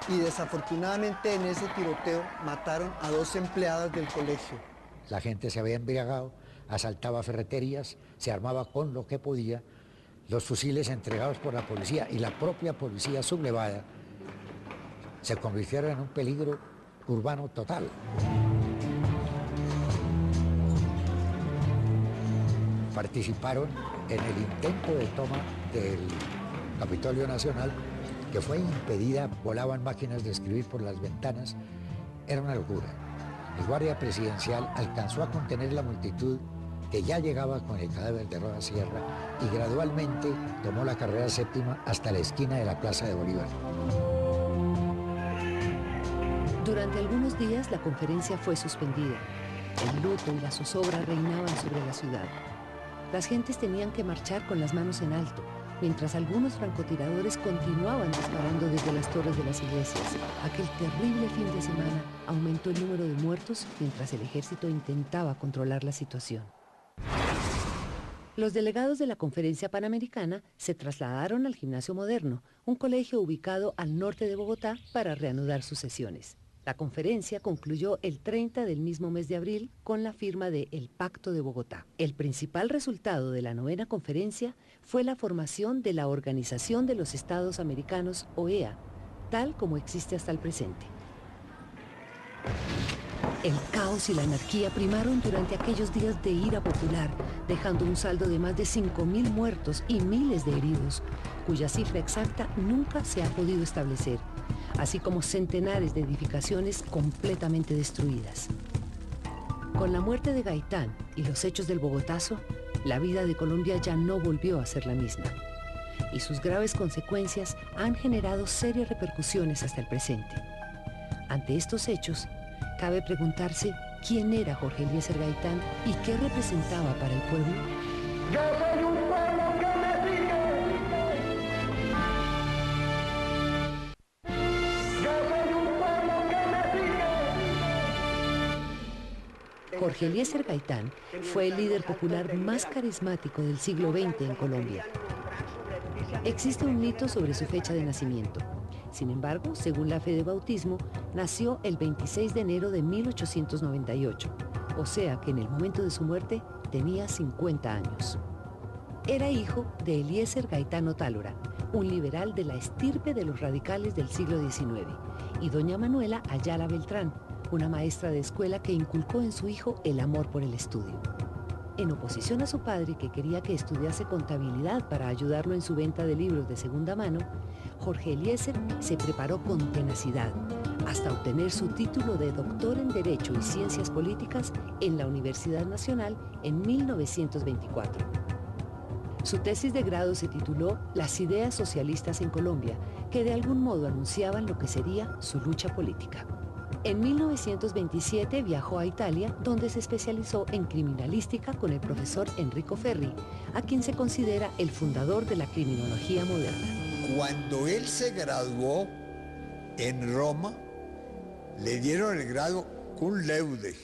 y desafortunadamente en ese tiroteo mataron a 2 empleadas del colegio. La gente se había embriagado, asaltaba ferreterías, se armaba con lo que podía. Los fusiles entregados por la policía y la propia policía sublevada se convirtieron en un peligro urbano total. Participaron en el intento de toma del Capitolio Nacional, que fue impedida, volaban máquinas de escribir por las ventanas, era una locura. El guardia presidencial alcanzó a contener la multitud que ya llegaba con el cadáver de Roa Sierra y gradualmente tomó la carrera 7ª hasta la esquina de la Plaza de Bolívar. Durante algunos días la conferencia fue suspendida. El luto y la zozobra reinaban sobre la ciudad. Las gentes tenían que marchar con las manos en alto, mientras algunos francotiradores continuaban disparando desde las torres de las iglesias. Aquel terrible fin de semana aumentó el número de muertos mientras el ejército intentaba controlar la situación. Los delegados de la Conferencia Panamericana se trasladaron al Gimnasio Moderno, un colegio ubicado al norte de Bogotá, para reanudar sus sesiones. La conferencia concluyó el 30 del mismo mes de abril con la firma de El Pacto de Bogotá. El principal resultado de la 9ª conferencia fue la formación de la Organización de los Estados Americanos, OEA, tal como existe hasta el presente. El caos y la anarquía primaron durante aquellos días de ira popular, dejando un saldo de más de 5.000 muertos y miles de heridos, cuya cifra exacta nunca se ha podido establecer, así como centenares de edificaciones completamente destruidas. Con la muerte de Gaitán y los hechos del Bogotazo, la vida de Colombia ya no volvió a ser la misma, y sus graves consecuencias han generado serias repercusiones hasta el presente. Ante estos hechos, cabe preguntarse quién era Jorge Eliezer Gaitán y qué representaba para el pueblo. Yo soy un pueblo que me sigue. Yo soy un pueblo que me sigue. Jorge Eliezer Gaitán fue el líder popular más carismático del siglo XX en Colombia. Existe un mito sobre su fecha de nacimiento. Sin embargo, según la fe de bautismo, nació el 26 de enero de 1898, o sea que en el momento de su muerte tenía 50 años. Era hijo de Eliezer Gaitán Otálora, un liberal de la estirpe de los radicales del siglo XIX, y doña Manuela Ayala Beltrán, una maestra de escuela que inculcó en su hijo el amor por el estudio. En oposición a su padre, que quería que estudiase contabilidad para ayudarlo en su venta de libros de segunda mano, Jorge Eliezer se preparó con tenacidad hasta obtener su título de doctor en Derecho y Ciencias Políticas en la Universidad Nacional en 1924. Su tesis de grado se tituló Las ideas socialistas en Colombia, que de algún modo anunciaban lo que sería su lucha política. En 1927 viajó a Italia, donde se especializó en criminalística con el profesor Enrico Ferri, a quien se considera el fundador de la criminología moderna. Cuando él se graduó en Roma, le dieron el grado cum laude,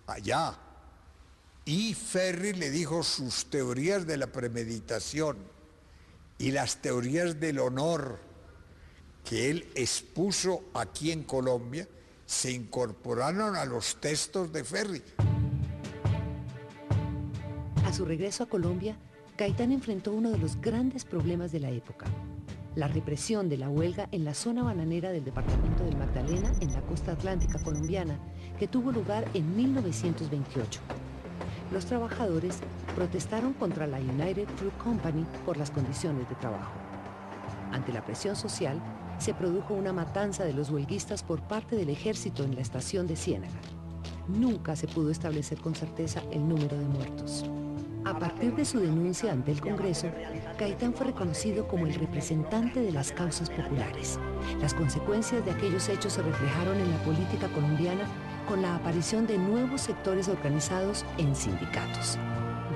allá. Y Ferri le dijo sus teorías de la premeditación y las teorías del honor que él expuso aquí en Colombia, se incorporaron a los textos de Ferri. A su regreso a Colombia, Gaitán enfrentó uno de los grandes problemas de la época: la represión de la huelga en la zona bananera del departamento del Magdalena, en la costa atlántica colombiana, que tuvo lugar en 1928. Los trabajadores protestaron contra la United Fruit Company por las condiciones de trabajo. Ante la presión social, se produjo una matanza de los huelguistas por parte del ejército en la estación de Ciénaga. Nunca se pudo establecer con certeza el número de muertos. A partir de su denuncia ante el Congreso, Gaitán fue reconocido como el representante de las causas populares. Las consecuencias de aquellos hechos se reflejaron en la política colombiana con la aparición de nuevos sectores organizados en sindicatos.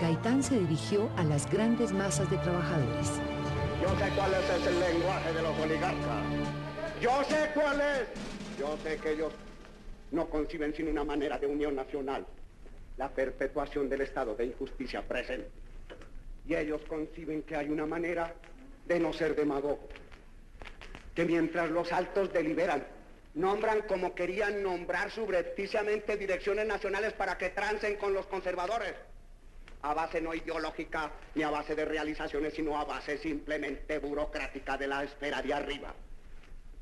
Gaitán se dirigió a las grandes masas de trabajadores. Yo sé cuál es el lenguaje de los oligarcas. Yo sé cuál es. Yo sé que ellos no conciben sino una manera de unión nacional, la perpetuación del estado de injusticia presente. Y ellos conciben que hay una manera de no ser demagogo, que mientras los altos deliberan, nombran como querían nombrar subrepticiamente direcciones nacionales para que trancen con los conservadores, a base no ideológica ni a base de realizaciones, sino a base simplemente burocrática de la esfera de arriba,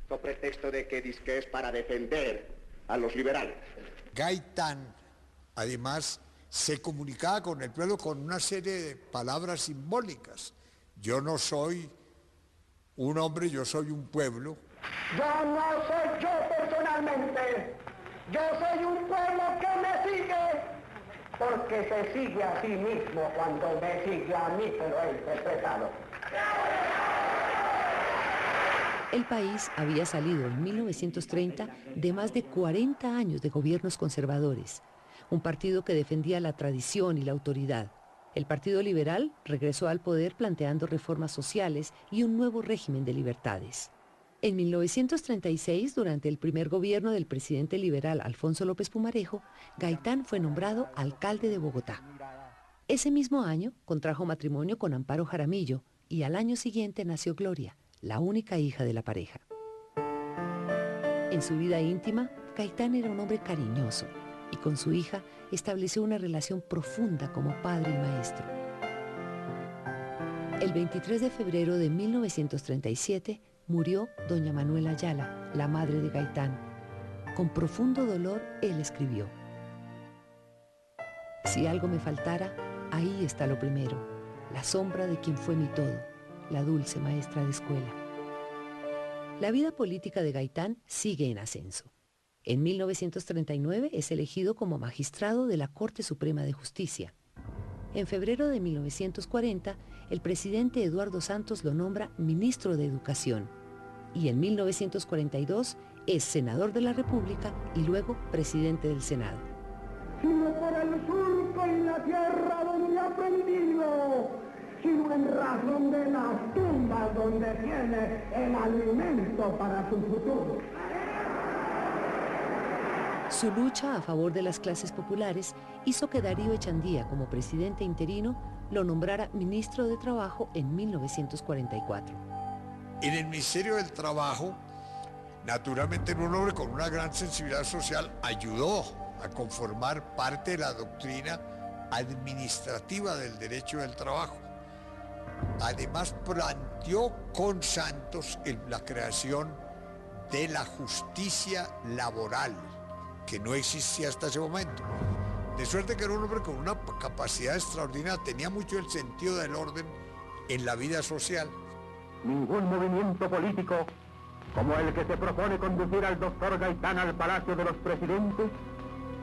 con pretexto de que dizque es para defender a los liberales. Gaitán, además, se comunicaba con el pueblo con una serie de palabras simbólicas. Yo no soy un hombre, yo soy un pueblo. Yo no soy yo personalmente, yo soy un pueblo que me sigue, porque se sigue a sí mismo cuando me sigue a mí, pero he interpretado. El país había salido en 1930 de más de 40 años de gobiernos conservadores, un partido que defendía la tradición y la autoridad. El Partido Liberal regresó al poder planteando reformas sociales y un nuevo régimen de libertades. En 1936, durante el primer gobierno del presidente liberal Alfonso López Pumarejo, Gaitán fue nombrado alcalde de Bogotá. Ese mismo año contrajo matrimonio con Amparo Jaramillo y al año siguiente nació Gloria, la única hija de la pareja. En su vida íntima, Gaitán era un hombre cariñoso y con su hija estableció una relación profunda como padre y maestro. El 23 de febrero de 1937 murió doña Manuela Ayala, la madre de Gaitán. Con profundo dolor, él escribió: si algo me faltara, ahí está lo primero, la sombra de quien fue mi todo, la dulce maestra de escuela. La vida política de Gaitán sigue en ascenso. En 1939 es elegido como magistrado de la Corte Suprema de Justicia. En febrero de 1940, el presidente Eduardo Santos lo nombra ministro de Educación. Y en 1942 es senador de la República y luego presidente del Senado. Sino por el surco y la tierra donde ha aprendido, sino en razón de las tumbas donde tiene el alimento para su futuro. Su lucha a favor de las clases populares hizo que Darío Echandía, como presidente interino, lo nombrara ministro de Trabajo en 1944. En el Ministerio del Trabajo, naturalmente un hombre con una gran sensibilidad social, ayudó a conformar parte de la doctrina administrativa del derecho del trabajo. Además, planteó con Santos la creación de la justicia laboral, que no existía hasta ese momento. De suerte que era un hombre con una capacidad extraordinaria, tenía mucho el sentido del orden en la vida social. Ningún movimiento político como el que se propone conducir al doctor Gaitán al Palacio de los Presidentes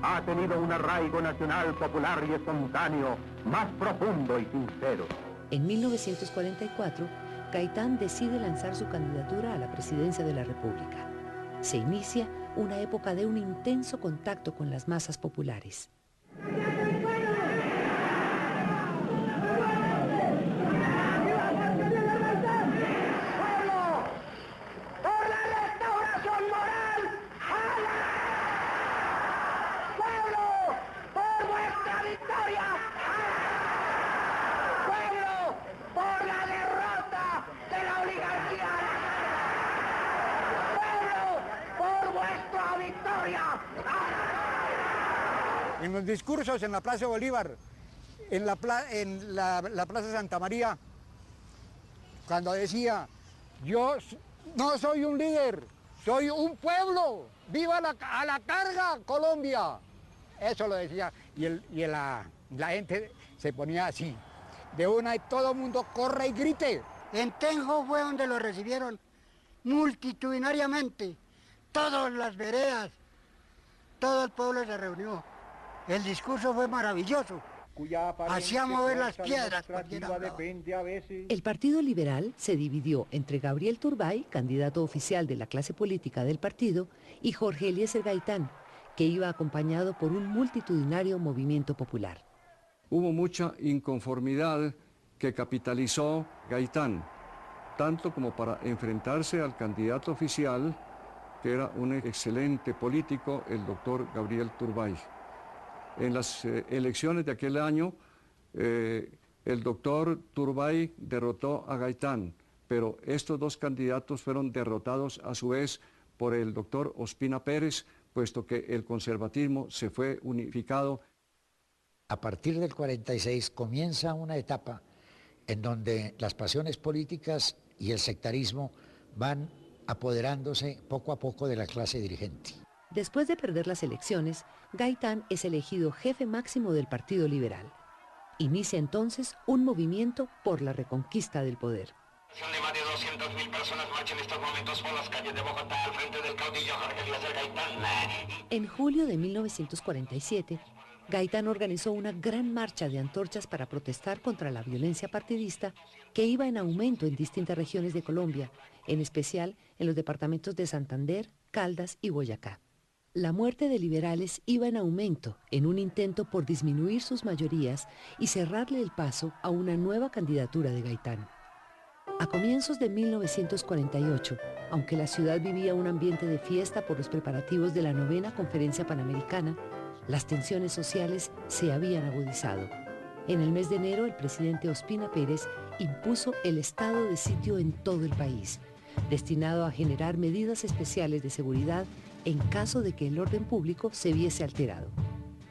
ha tenido un arraigo nacional, popular y espontáneo más profundo y sincero. En 1944, Gaitán decide lanzar su candidatura a la presidencia de la República. Se inicia una época de un intenso contacto con las masas populares. En los discursos en la Plaza Bolívar, en la Plaza Santa María, cuando decía, yo no soy un líder, soy un pueblo, viva a la carga Colombia. Eso lo decía, y la gente se ponía así, de una y todo el mundo corre y grite. En Tenjo fue donde lo recibieron multitudinariamente, todas las veredas, todo el pueblo se reunió. El discurso fue maravilloso. Hacía mover las piedras. El Partido Liberal se dividió entre Gabriel Turbay, candidato oficial de la clase política del partido, y Jorge Eliezer Gaitán, que iba acompañado por un multitudinario movimiento popular. Hubo mucha inconformidad que capitalizó Gaitán, tanto como para enfrentarse al candidato oficial, que era un excelente político, el doctor Gabriel Turbay. En las elecciones de aquel año, el doctor Turbay derrotó a Gaitán, pero estos dos candidatos fueron derrotados a su vez por el doctor Ospina Pérez, puesto que el conservatismo se fue unificado. A partir del 46 comienza una etapa en donde las pasiones políticas y el sectarismo van apoderándose poco a poco de la clase dirigente. Después de perder las elecciones, Gaitán es elegido jefe máximo del Partido Liberal. Inicia entonces un movimiento por la reconquista del poder. De más de 200.000 personas marchan en estos momentos por las calles de Bogotá al frente del caudillo Jorge Eliezer Gaitán. En julio de 1947, Gaitán organizó una gran marcha de antorchas para protestar contra la violencia partidista que iba en aumento en distintas regiones de Colombia, en especial en los departamentos de Santander, Caldas y Boyacá. La muerte de liberales iba en aumento en un intento por disminuir sus mayorías y cerrarle el paso a una nueva candidatura de Gaitán. A comienzos de 1948, aunque la ciudad vivía un ambiente de fiesta por los preparativos de la 9ª Conferencia Panamericana, las tensiones sociales se habían agudizado. En el mes de enero, el presidente Ospina Pérez impuso el estado de sitio en todo el país, destinado a generar medidas especiales de seguridad en caso de que el orden público se viese alterado.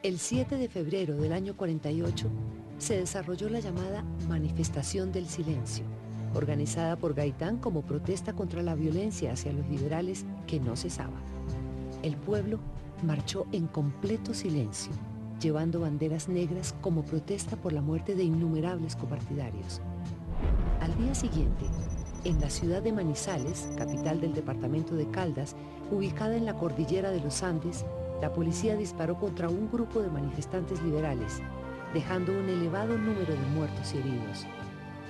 El 7 de febrero del año 48 se desarrolló la llamada Manifestación del Silencio, organizada por Gaitán como protesta contra la violencia hacia los liberales que no cesaba. El pueblo marchó en completo silencio, llevando banderas negras como protesta por la muerte de innumerables copartidarios. Al día siguiente, en la ciudad de Manizales, capital del departamento de Caldas, ubicada en la cordillera de los Andes, la policía disparó contra un grupo de manifestantes liberales, dejando un elevado número de muertos y heridos.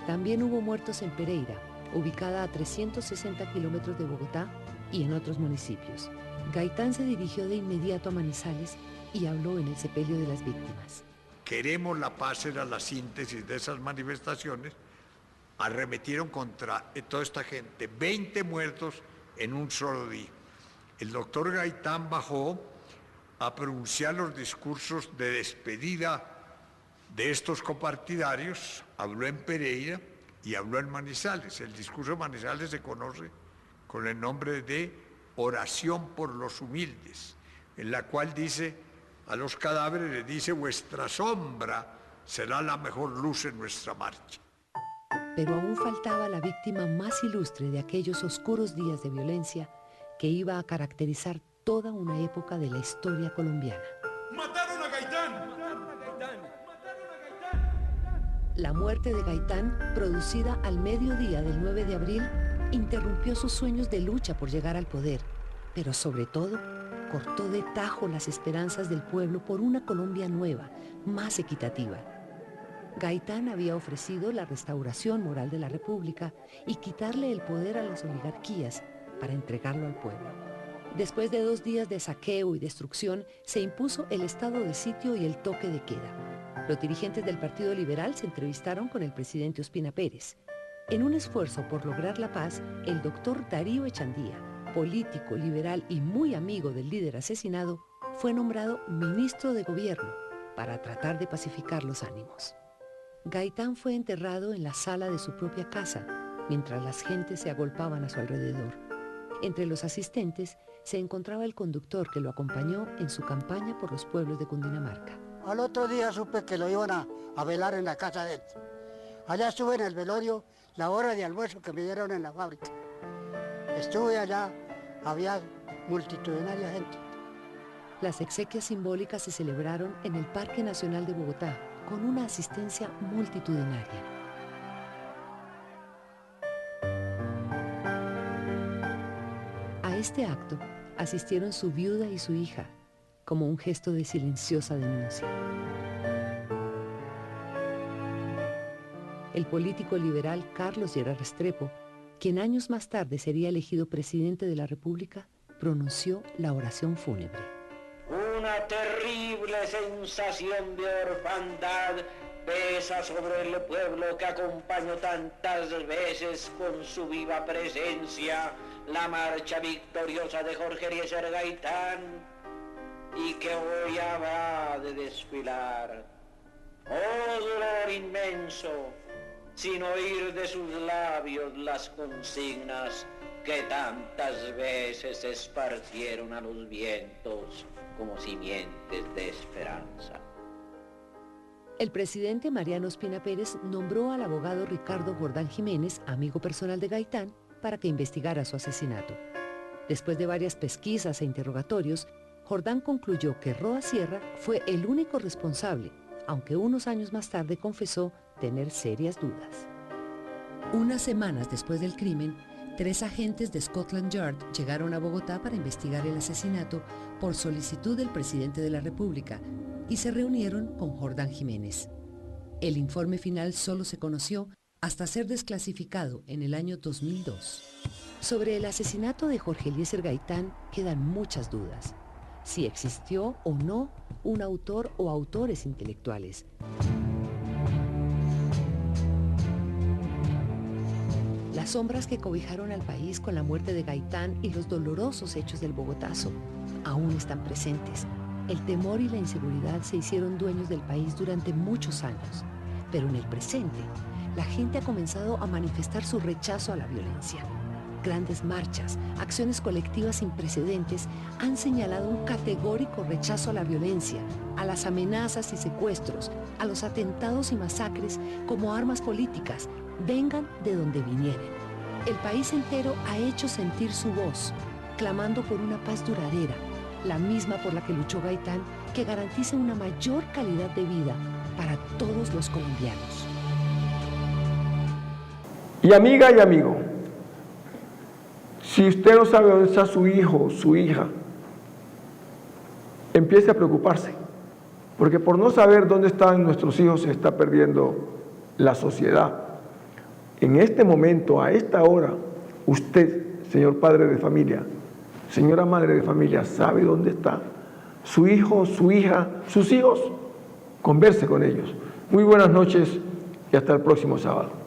También hubo muertos en Pereira, ubicada a 360 kilómetros de Bogotá, y en otros municipios. Gaitán se dirigió de inmediato a Manizales y habló en el sepelio de las víctimas. Queremos la paz era la síntesis de esas manifestaciones. Arremetieron contra toda esta gente, 20 muertos en un solo día. El doctor Gaitán bajó a pronunciar los discursos de despedida de estos copartidarios, habló en Pereira y habló en Manizales. El discurso de Manizales se conoce con el nombre de Oración por los Humildes, en la cual dice a los cadáveres, les dice: vuestra sombra será la mejor luz en nuestra marcha. Pero aún faltaba la víctima más ilustre de aquellos oscuros días de violencia que iba a caracterizar toda una época de la historia colombiana. ¡Mataron a Gaitán! La muerte de Gaitán, producida al mediodía del 9 de abril, interrumpió sus sueños de lucha por llegar al poder, pero sobre todo cortó de tajo las esperanzas del pueblo por una Colombia nueva, más equitativa. Gaitán había ofrecido la restauración moral de la República y quitarle el poder a las oligarquías para entregarlo al pueblo. Después de 2 días de saqueo y destrucción, se impuso el estado de sitio y el toque de queda. Los dirigentes del Partido Liberal se entrevistaron con el presidente Ospina Pérez. En un esfuerzo por lograr la paz, el doctor Darío Echandía, político liberal y muy amigo del líder asesinado, fue nombrado ministro de Gobierno para tratar de pacificar los ánimos. Gaitán fue enterrado en la sala de su propia casa, mientras las gentes se agolpaban a su alrededor. Entre los asistentes se encontraba el conductor que lo acompañó en su campaña por los pueblos de Cundinamarca. Al otro día supe que lo iban a velar en la casa de él. Allá estuve en el velorio, la hora de almuerzo que me dieron en la fábrica. Estuve allá, había multitudinaria gente. Las exequias simbólicas se celebraron en el Parque Nacional de Bogotá, con una asistencia multitudinaria. A este acto asistieron su viuda y su hija, como un gesto de silenciosa denuncia. El político liberal Carlos Lleras Restrepo, quien años más tarde sería elegido presidente de la República, pronunció la oración fúnebre. Una terrible sensación de orfandad pesa sobre el pueblo que acompañó tantas veces con su viva presencia la marcha victoriosa de Jorge Eliezer Gaitán y que hoy habrá de desfilar. Oh dolor inmenso, sin oír de sus labios las consignas que tantas veces esparcieron a los vientos como simientes de esperanza. El presidente Mariano Ospina Pérez nombró al abogado Ricardo Jordán Jiménez, amigo personal de Gaitán, para que investigara su asesinato. Después de varias pesquisas e interrogatorios, Jordán concluyó que Roa Sierra fue el único responsable, aunque unos años más tarde confesó tener serias dudas. Unas semanas después del crimen, 3 agentes de Scotland Yard llegaron a Bogotá para investigar el asesinato por solicitud del presidente de la República y se reunieron con Jordán Jiménez. El informe final solo se conoció hasta ser desclasificado en el año 2002. Sobre el asesinato de Jorge Eliezer Gaitán quedan muchas dudas. Si existió o no un autor o autores intelectuales. Las sombras que cobijaron al país con la muerte de Gaitán y los dolorosos hechos del Bogotazo aún están presentes. El temor y la inseguridad se hicieron dueños del país durante muchos años, pero en el presente, la gente ha comenzado a manifestar su rechazo a la violencia. Grandes marchas, acciones colectivas sin precedentes han señalado un categórico rechazo a la violencia, a las amenazas y secuestros, a los atentados y masacres como armas políticas, vengan de donde vinieren. El país entero ha hecho sentir su voz, clamando por una paz duradera, la misma por la que luchó Gaitán, que garantice una mayor calidad de vida para todos los colombianos. Y amiga y amigo, si usted no sabe dónde está su hijo o su hija, empiece a preocuparse, porque por no saber dónde están nuestros hijos se está perdiendo la sociedad. En este momento, a esta hora, usted, señor padre de familia, señora madre de familia, sabe dónde está su hijo, su hija, sus hijos, converse con ellos. Muy buenas noches y hasta el próximo sábado.